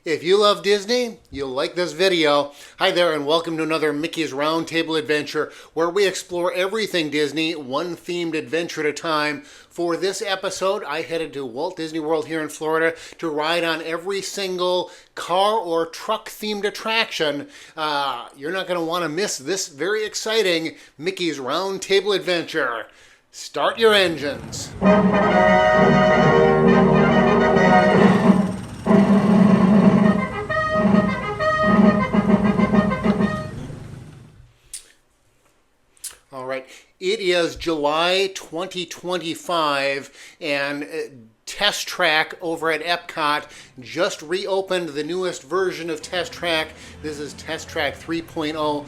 If you love Disney, you'll like this video. Hi there and welcome to another Mickey's Roundtable adventure where we explore everything Disney, one themed adventure at a time. For this episode, I headed to Walt Disney World here in Florida to ride on every single car or truck themed attraction. You're not going to want to miss this very exciting Mickey's Roundtable adventure. Start your engines. All right, it is July 2025 and Test Track over at Epcot just reopened the newest version of Test Track. This is Test Track 3.0.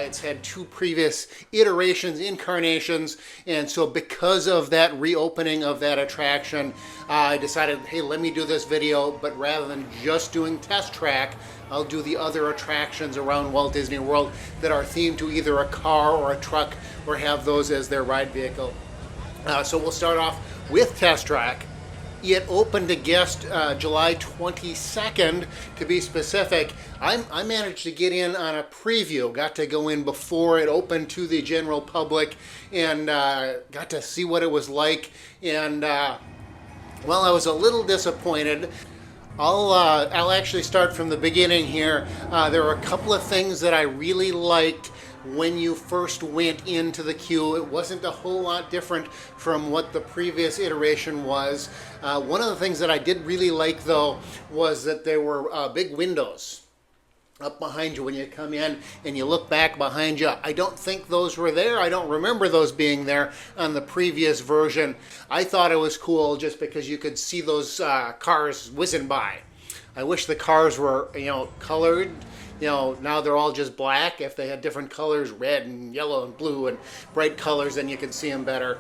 It's had two previous incarnations, and so because of that reopening of that attraction, I decided, hey, let me do this video, but rather than just doing Test Track, I'll do the other attractions around Walt Disney World that are themed to either a car or a truck or have those as their ride vehicle. So we'll start off with Test Track. It opened to guests July 22nd, to be specific. I managed to get in on a preview, got to go in before it opened to the general public, and got to see what it was like. And, well, I was a little disappointed. I'll actually start from the beginning here. There were a couple of things that I really liked when you first went into the queue. It wasn't a whole lot different from what the previous iteration was. One of the things that I did really like, though, was that there were big windows up behind you when you come in and you look back behind you. I don't think those were there. I don't remember those being there on the previous version. I thought it was cool just because you could see those cars whizzing by. I wish the cars were, colored. Now they're all just black. If they had different colors, red and yellow and blue and bright colors, then you could see them better.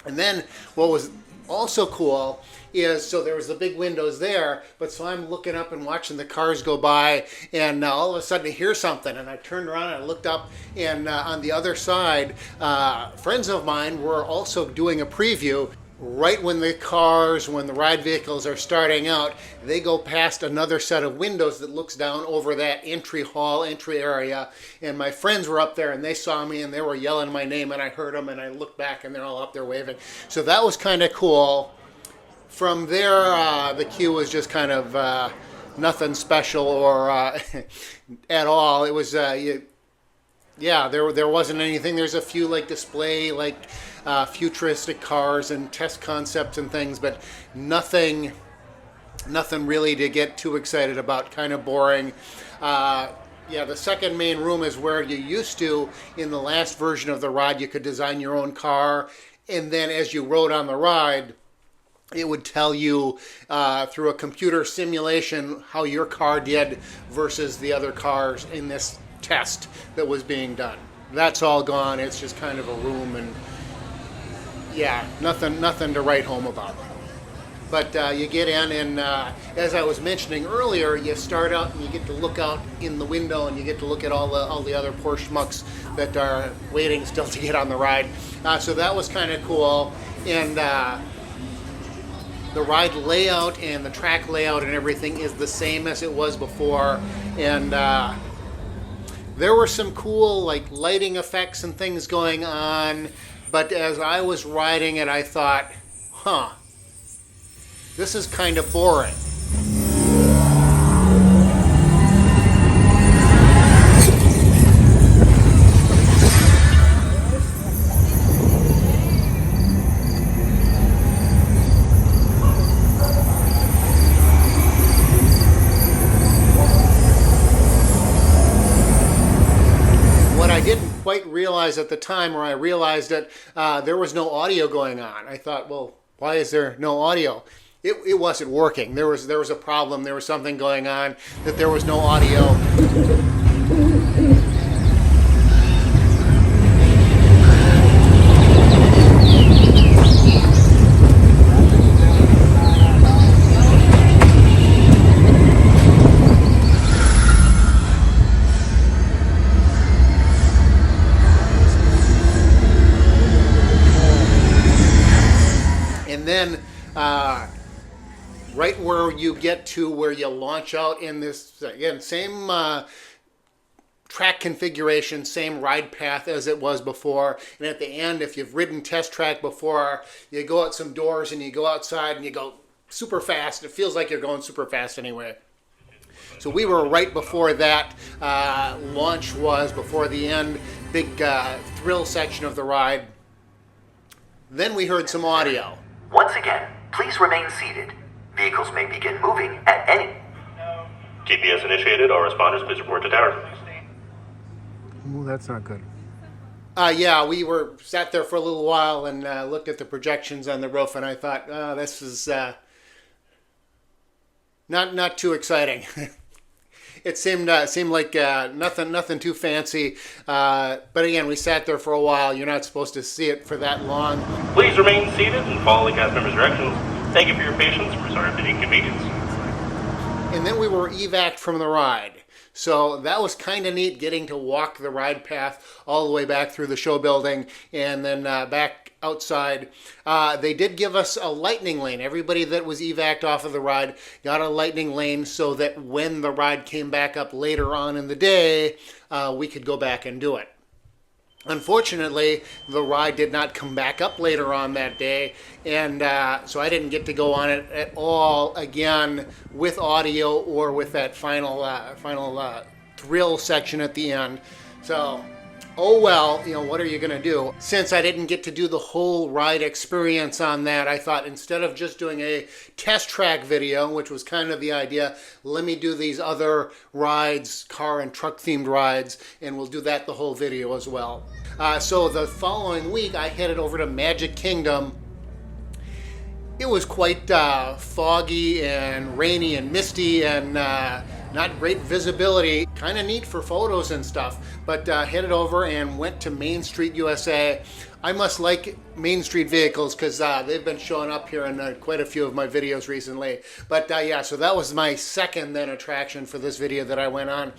And then what was also cool is, so there was the big windows there, but so I'm looking up and watching the cars go by, and all of a sudden I hear something, and I turned around and I looked up, and on the other side, friends of mine were also doing a preview. Right when the ride vehicles are starting out, they go past another set of windows that looks down over that entry area. And my friends were up there and they saw me and they were yelling my name and I heard them and I looked back and they're all up there waving. So that was kind of cool. From there, the queue was just kind of nothing special or at all. It was, there wasn't anything. There's a few display futuristic cars and test concepts and things, but nothing really to get too excited about. Kind of boring. The second main room is where you used to, in the last version of the ride, you could design your own car, and then as you rode on the ride, it would tell you through a computer simulation how your car did versus the other cars in this test that was being done. That's all gone. It's just kind of a room, and nothing to write home about. But you get in, and as I was mentioning earlier, you start out and you get to look out in the window, and you get to look at all the other poor schmucks that are waiting still to get on the ride. So that was kind of cool, and the ride layout and the track layout and everything is the same as it was before, and there were some cool lighting effects and things going on, but as I was riding it, I thought, this is kind of boring. Quite realize at the time, or I realized it, there was no audio going on. I thought, well, why is there no audio? It wasn't working. There was a problem. There was something going on that there was no audio. And then right where you get to where you launch out in this, again, same track configuration, same ride path as it was before. And at the end, if you've ridden Test Track before, you go out some doors and you go outside and you go super fast. It feels like you're going super fast anyway. So we were right before that launch was, before the end, big thrill section of the ride. Then we heard some audio. Once again, please remain seated. Vehicles may begin moving at any... GPS initiated. All responders, please report to tower. Ooh, that's not good. Yeah, we sat there for a little while and looked at the projections on the roof, and I thought, oh, this is not too exciting. It seemed like nothing too fancy. But again, we sat there for a while. You're not supposed to see it for that long. Please remain seated and follow the cast members' directions. Thank you for your patience. We're sorry for the inconvenience. And then we were evac'd from the ride. So that was kind of neat, getting to walk the ride path all the way back through the show building and then back outside. They did give us a lightning lane. Everybody that was evac'd off of the ride got a lightning lane so that when the ride came back up later on in the day, we could go back and do it. Unfortunately, the ride did not come back up later on that day, and so I didn't get to go on it at all again with audio or with that final thrill section at the end. So, oh well, what are you going to do? Since I didn't get to do the whole ride experience on that, I thought instead of just doing a test track video, which was kind of the idea, let me do these other rides, car and truck themed rides, and we'll do that the whole video as well. So the following week, I headed over to Magic Kingdom. It was quite foggy and rainy and misty and not great visibility. Kind of neat for photos and stuff, but headed over and went to Main Street USA. I must like Main Street vehicles because they've been showing up here in quite a few of my videos recently. But yeah, so that was my second then attraction for this video that I went on.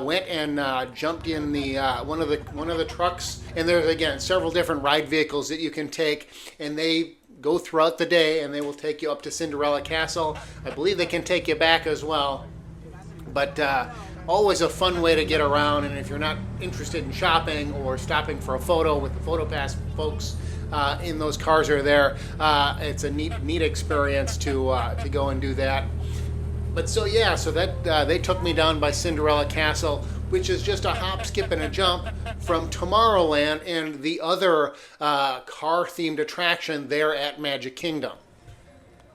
Went and jumped in the one of the trucks, and there's again several different ride vehicles that you can take, and they go throughout the day, and they will take you up to Cinderella Castle. I believe they can take you back as well. But always a fun way to get around, and if you're not interested in shopping or stopping for a photo with the PhotoPass folks in those cars are there, it's a neat experience to go and do that. But so yeah, so that they took me down by Cinderella Castle, which is just a hop, skip, and a jump from Tomorrowland and the other car-themed attraction there at Magic Kingdom.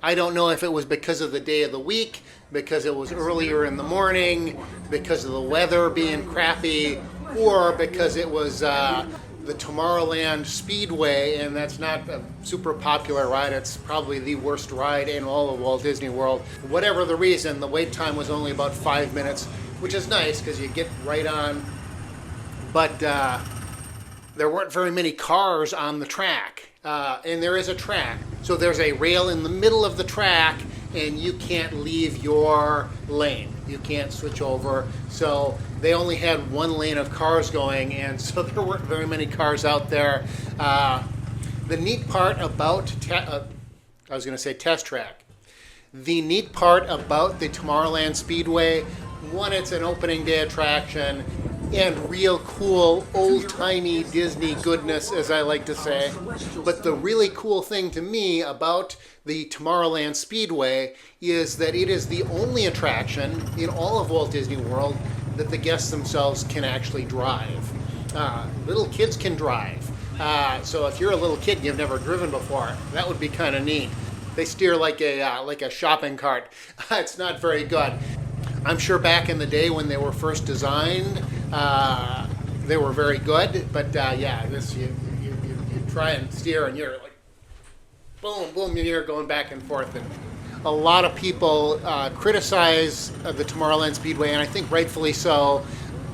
I don't know if it was because of the day of the week, because it was earlier in the morning, because of the weather being crappy, or because it was the Tomorrowland Speedway, and that's not a super popular ride. It's probably the worst ride in all of Walt Disney World. Whatever the reason, the wait time was only about 5 minutes, which is nice because you get right on. But there weren't very many cars on the track. And there is a track. So there's a rail in the middle of the track, and you can't leave your lane. You can't switch over. So they only had one lane of cars going, and so there weren't very many cars out there. The neat part about, I was going to say Test Track. The neat part about the Tomorrowland Speedway, one, it's an opening day attraction, and real cool old-timey Disney goodness, as I like to say. But the really cool thing to me about the Tomorrowland Speedway is that it is the only attraction in all of Walt Disney World that the guests themselves can actually drive. Little kids can drive. So if you're a little kid and you've never driven before, that would be kind of neat. They steer like a shopping cart. It's not very good. I'm sure back in the day when they were first designed, they were very good. But yeah, this you try and steer, and you're like, boom, boom, and you're going back and forth. And a lot of people criticize the Tomorrowland Speedway, and I think rightfully so.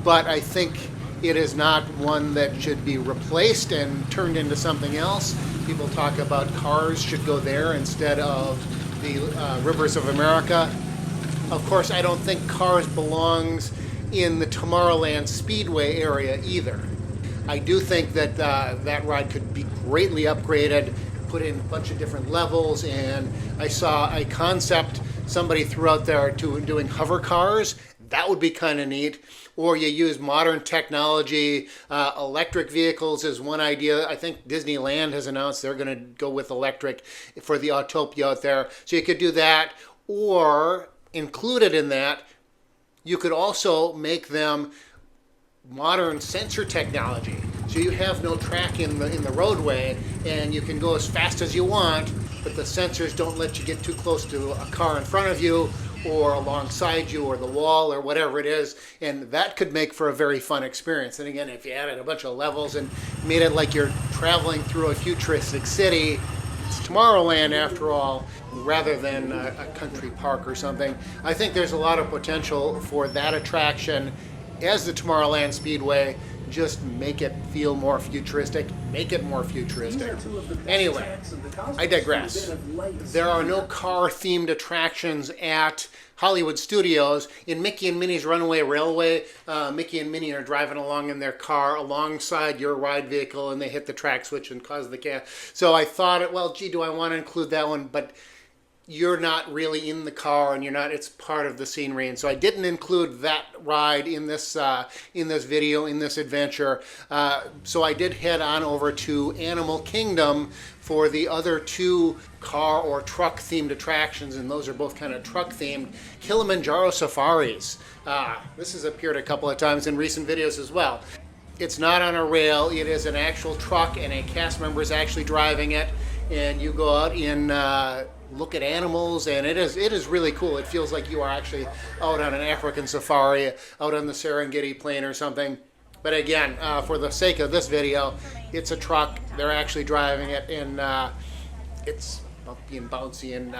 But I think it is not one that should be replaced and turned into something else. People talk about Cars should go there instead of the Rivers of America. Of course, I don't think Cars belongs in the Tomorrowland Speedway area either. I do think that that ride could be greatly upgraded, put in a bunch of different levels, and I saw a concept somebody threw out there doing hover cars. That would be kind of neat. Or you use modern technology. Electric vehicles is one idea. I think Disneyland has announced they're going to go with electric for the Autopia out there. So you could do that. Or included in that, you could also make them modern sensor technology. So you have no track in the roadway, and you can go as fast as you want, but the sensors don't let you get too close to a car in front of you or alongside you or the wall or whatever it is, and that could make for a very fun experience. And again, if you added a bunch of levels and made it like you're traveling through a futuristic city, it's Tomorrowland after all, rather than a country park or something. I think there's a lot of potential for that attraction as the Tomorrowland Speedway. Just make it feel more futuristic, make it more futuristic. Anyway, I digress. There are no car-themed attractions at Hollywood Studios. In Mickey and Minnie's Runaway Railway, Mickey and Minnie are driving along in their car alongside your ride vehicle, and they hit the track switch and cause the gas. So I thought, well, gee, do I want to include that one? But you're not really in the car, and it's part of the scenery. And so I didn't include that ride in this video, in this adventure. So I did head on over to Animal Kingdom for the other two car or truck themed attractions, and those are both kind of truck themed. Kilimanjaro Safaris. This has appeared a couple of times in recent videos as well. It's not on a rail, it is an actual truck, and a cast member is actually driving it, and you go out in look at animals, and it is really cool. It feels like you are actually out on an African safari, out on the Serengeti plain or something. But again, for the sake of this video, it's a truck. They're actually driving it, and it's bumpy and bouncy, and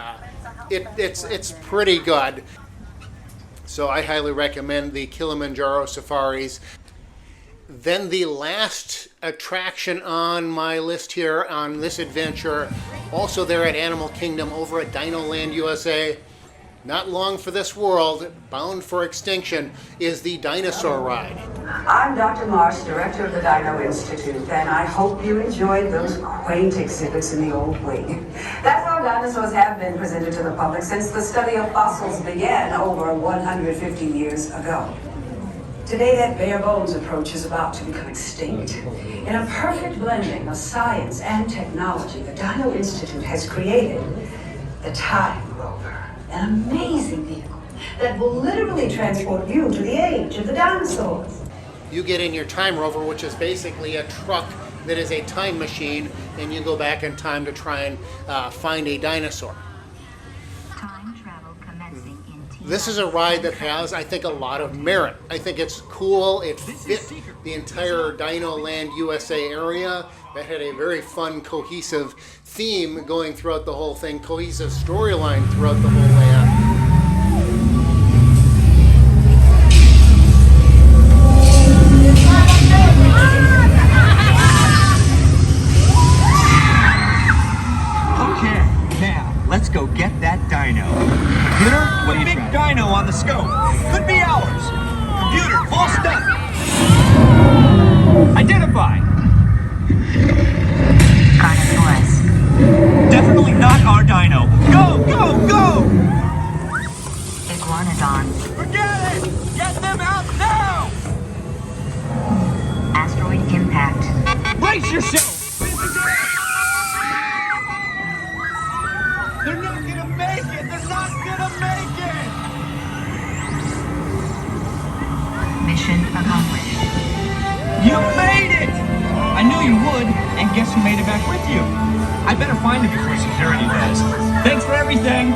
it's pretty good. So I highly recommend the Kilimanjaro Safaris. Then the last attraction on my list here on this adventure, also there at Animal Kingdom over at Dino Land USA, not long for this world, bound for extinction, is the Dinosaur Ride. I'm Dr. Marsh, director of the Dino Institute, and I hope you enjoyed those quaint exhibits in the old wing. That's how dinosaurs have been presented to the public since the study of fossils began over 150 years ago. Today, that bare bones approach is about to become extinct. In a perfect blending of science and technology, the Dino Institute has created the Time Rover, an amazing vehicle that will literally transport you to the age of the dinosaurs. You get in your Time Rover, which is basically a truck that is a time machine, and you go back in time to try and find a dinosaur. This is a ride that has, I think, a lot of merit. I think it's cool. It fit the entire Dino Land USA area. That had a very fun, cohesive theme going throughout the whole thing, cohesive storyline throughout the whole land. Okay, now let's go get that dino. Computer, what big dino on the scope. Could be ours. Computer, full stop. Identify. Carnosaurus. Definitely not our dino. Go, go, go! Iguanodon. Forget it! Get them out now! Asteroid impact. Brace yourself! They're not gonna make it! They're not gonna make it! Mission accomplished. You made it! I knew you would, and guess who made it back with you? I better find it before security does. Thanks for everything!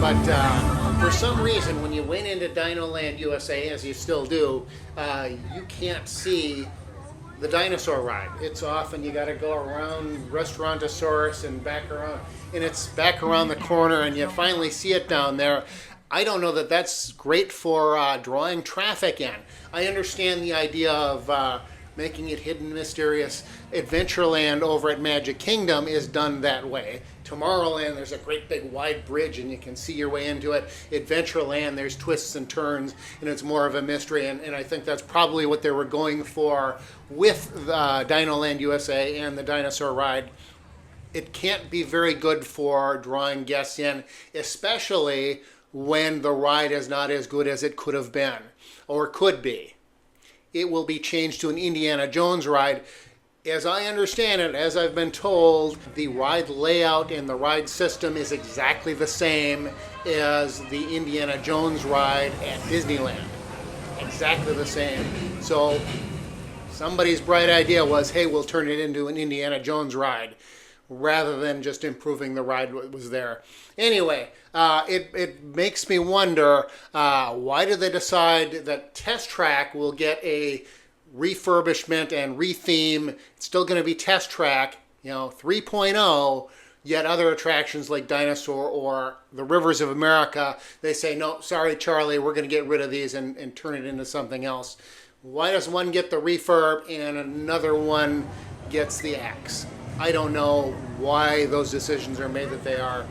But for some reason, when you went into Dino Land USA, as you still do, you can't see the dinosaur ride. It's off, and you got to go around Restaurantosaurus and back around, and it's back around the corner, and you finally see it down there. I don't know that that's great for drawing traffic in. I understand the idea of making it hidden, mysterious. Adventureland over at Magic Kingdom is done that way. Tomorrowland, there's a great big wide bridge and you can see your way into it. Adventureland, there's twists and turns and it's more of a mystery, and I think that's probably what they were going for with Dino Land USA and the Dinosaur Ride. it can't be very good for drawing guests in, especially when the ride is not as good as it could have been or could be. It will be changed to an Indiana Jones ride. As I understand it, as I've been told, the ride layout and the ride system is exactly the same as the Indiana Jones ride at Disneyland. Exactly the same. So somebody's bright idea was, hey, we'll turn it into an Indiana Jones ride, rather than just improving the ride that was there. Anyway, it makes me wonder, why did they decide that Test Track will get a refurbishment and retheme? It's still going to be Test Track, 3.0, yet other attractions like Dinosaur or the Rivers of America, they say, no, sorry, Charlie, we're going to get rid of these and turn it into something else. Why does one get the refurb and another one gets the axe? I don't know why those decisions are made that they are,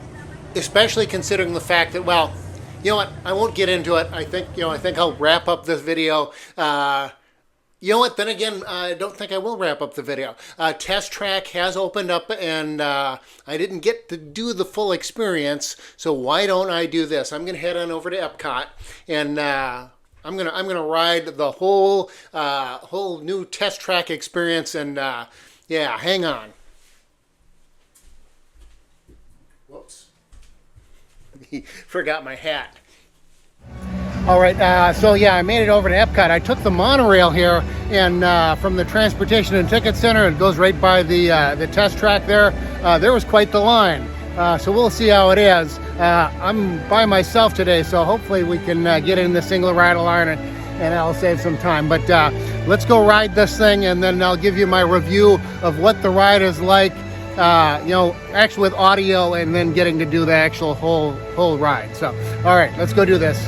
especially considering the fact that, well, you know what, I won't get into it. I think I'll wrap up this video. You know what, then again, I don't think I will wrap up the video. Test Track has opened up, and I didn't get to do the full experience, so why don't I do this? I'm going to head on over to Epcot, and I'm gonna ride the whole new Test Track experience, and yeah, hang on. Whoops. Forgot my hat. All right, so yeah, I made it over to Epcot. I took the monorail here, and from the Transportation and Ticket Center, it goes right by the Test Track there. There was quite the line, so we'll see how it is. I'm by myself today, so hopefully we can get in the single rider line, and I'll save some time. But let's go ride this thing, and then I'll give you my review of what the ride is like. Actually with audio, and then getting to do the actual whole ride. So, all right, let's go do this.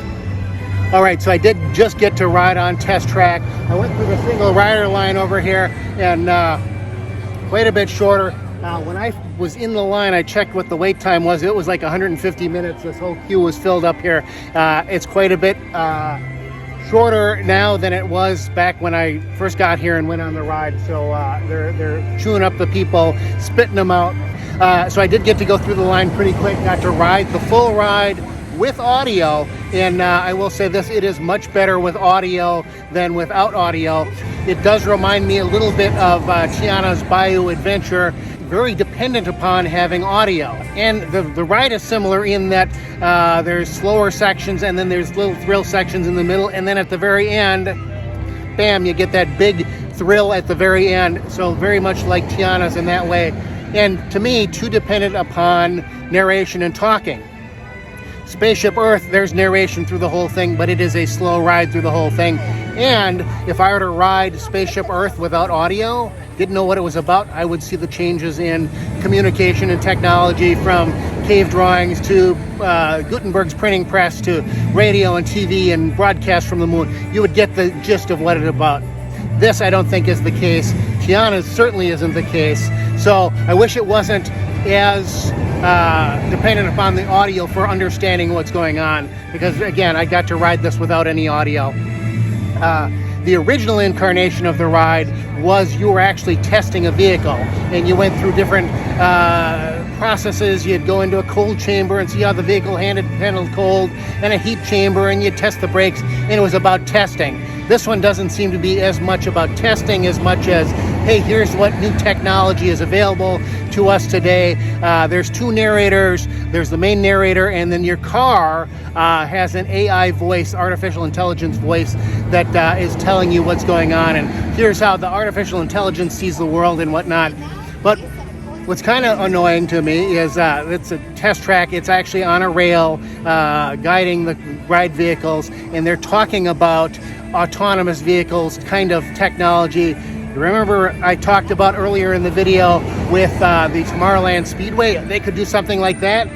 All right, so I did just get to ride on Test Track. I went through the single rider line over here, and quite a bit shorter. When I was in the line, I checked what the wait time was. It was like 150 minutes. This whole queue was filled up here. It's quite a bit shorter now than it was back when I first got here and went on the ride. So they're chewing up the people, spitting them out. So I did get to go through the line pretty quick. Got to ride the full ride with audio, and I will say this, it is much better with audio than without audio. It does remind me a little bit of Tiana's Bayou Adventure, very dependent upon having audio. And the ride is similar in that there's slower sections, and then there's little thrill sections in the middle, and then at the very end, bam, you get that big thrill at the very end. So very much like Tiana's in that way. And to me, too dependent upon narration and talking. Spaceship Earth, there's narration through the whole thing, but it is a slow ride through the whole thing. And if I were to ride Spaceship Earth without audio, didn't know what it was about, I would see the changes in communication and technology, from cave drawings to Gutenberg's printing press to radio and TV and broadcast from the moon. You would get the gist of what it's about. This, I don't think, is the case. Tiana's certainly isn't the case. So I wish it wasn't as dependent upon the audio for understanding what's going on, because again, I got to ride this without any audio. The original incarnation of the ride was you were actually testing a vehicle, and you went through different processes. You'd go into a cold chamber and see how the vehicle handled cold, and a heat chamber, and you'd test the brakes, and it was about testing. This one doesn't seem to be as much about testing as much as, hey, here's what new technology is available to us today. There's two narrators. There's the main narrator, and then your car has an AI voice, artificial intelligence voice, that is telling you what's going on, and here's how the artificial intelligence sees the world and whatnot. But what's kind of annoying to me is it's a Test Track. It's actually on a rail guiding the ride vehicles, and they're talking about autonomous vehicles kind of technology. Remember I talked about earlier in the video with the Tomorrowland Speedway? They could do something like that.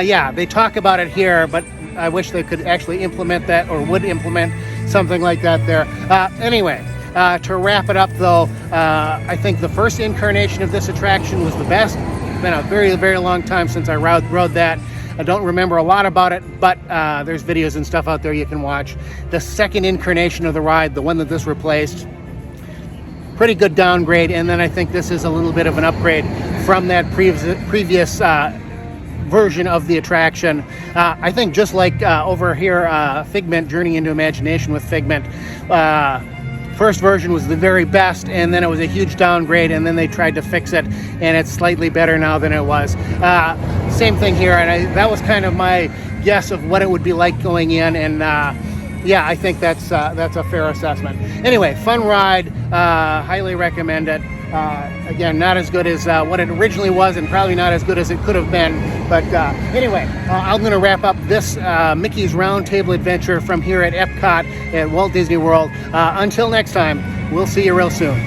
Yeah, they talk about it here, but I wish they could actually implement that, or would implement something like that there. Anyway, to wrap it up though, I think the first incarnation of this attraction was the best. It's been a very, very long time since I rode that. I don't remember a lot about it, but there's videos and stuff out there you can watch. The second incarnation of the ride, the one that this replaced, pretty good downgrade, and then I think this is a little bit of an upgrade from that previous version of the attraction. I think just like over here, Figment, Journey into Imagination with Figment, first version was the very best, and then it was a huge downgrade, and then they tried to fix it, and it's slightly better now than it was. Same thing here, and that was kind of my guess of what it would be like going in, and yeah, I think that's a fair assessment. Anyway, fun ride, highly recommend it. Again, not as good as what it originally was, and probably not as good as it could have been. But anyway, I'm going to wrap up this Mickey's Roundtable adventure from here at Epcot at Walt Disney World. Until next time, we'll see you real soon.